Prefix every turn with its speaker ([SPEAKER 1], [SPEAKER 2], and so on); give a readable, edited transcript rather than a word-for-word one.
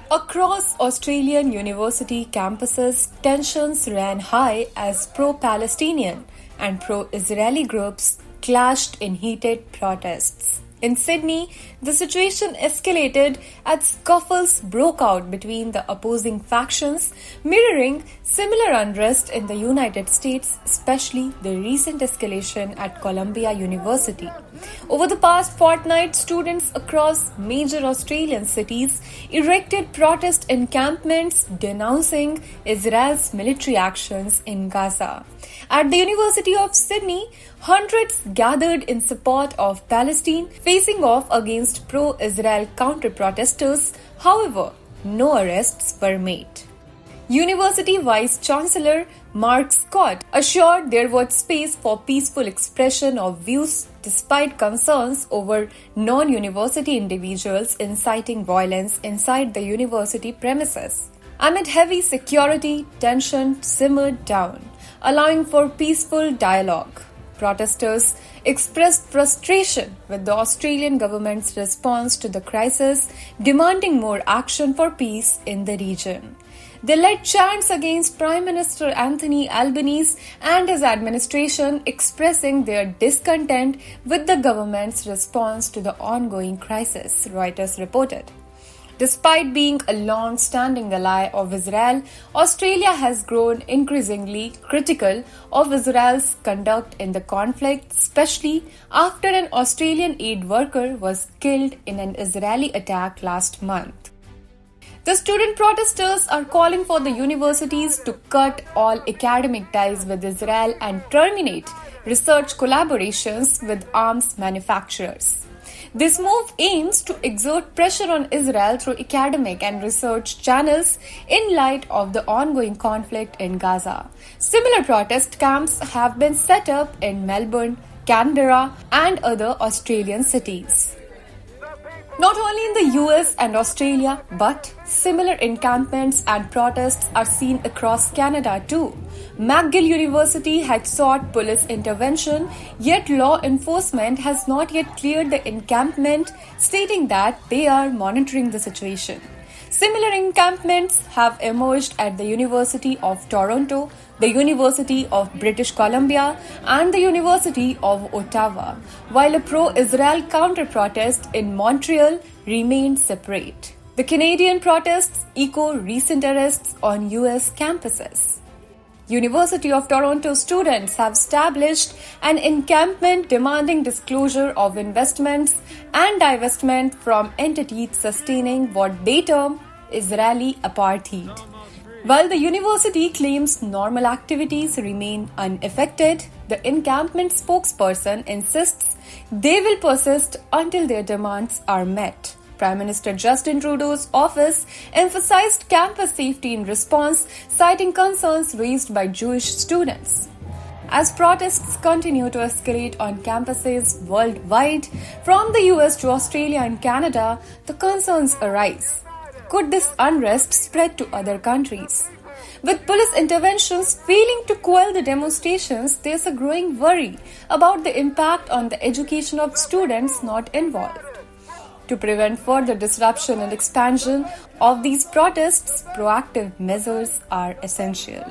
[SPEAKER 1] Across Australian university campuses, tensions ran high as pro-Palestinian and pro-Israeli groups clashed in heated protests. In Sydney, the situation escalated as scuffles broke out between the opposing factions, mirroring similar unrest in the United States, especially the recent escalation at Columbia University. Over the past fortnight, students across major Australian cities erected protest encampments denouncing Israel's military actions in Gaza. At the University of Sydney, hundreds gathered in support of Palestine, facing off against pro-Israel counter-protesters. However, no arrests were made. University Vice-Chancellor Mark Scott assured there was space for peaceful expression of views despite concerns over non-university individuals inciting violence inside the university premises. Amid heavy security, tension simmered down, allowing for peaceful dialogue. Protesters expressed frustration with the Australian government's response to the crisis, demanding more action for peace in the region. They led chants against Prime Minister Anthony Albanese and his administration, expressing their discontent with the government's response to the ongoing crisis, Reuters reported. Despite being a long-standing ally of Israel, Australia has grown increasingly critical of Israel's conduct in the conflict, especially after an Australian aid worker was killed in an Israeli attack last month. The student protesters are calling for the universities to cut all academic ties with Israel and terminate research collaborations with arms manufacturers. This move aims to exert pressure on Israel through academic and research channels in light of the ongoing conflict in Gaza. Similar protest camps have been set up in Melbourne, Canberra, and other Australian cities. Not only in the US and Australia, but similar encampments and protests are seen across Canada too. McGill University had sought police intervention, yet law enforcement has not yet cleared the encampment, stating that they are monitoring the situation. Similar encampments have emerged at the University of Toronto, the University of British Columbia, and the University of Ottawa, while a pro-Israel counter-protest in Montreal remained separate. The Canadian protests echo recent arrests on US campuses. University of Toronto students have established an encampment demanding disclosure of investments and divestment from entities sustaining what they term Israeli apartheid. While the university claims normal activities remain unaffected, the encampment spokesperson insists they will persist until their demands are met. Prime Minister Justin Trudeau's office emphasized campus safety in response, citing concerns raised by Jewish students. As protests continue to escalate on campuses worldwide, from the US to Australia and Canada, the concerns arise. Could this unrest spread to other countries? With police interventions failing to quell the demonstrations, there's a growing worry about the impact on the education of students not involved. To prevent further disruption and expansion of these protests, proactive measures are essential.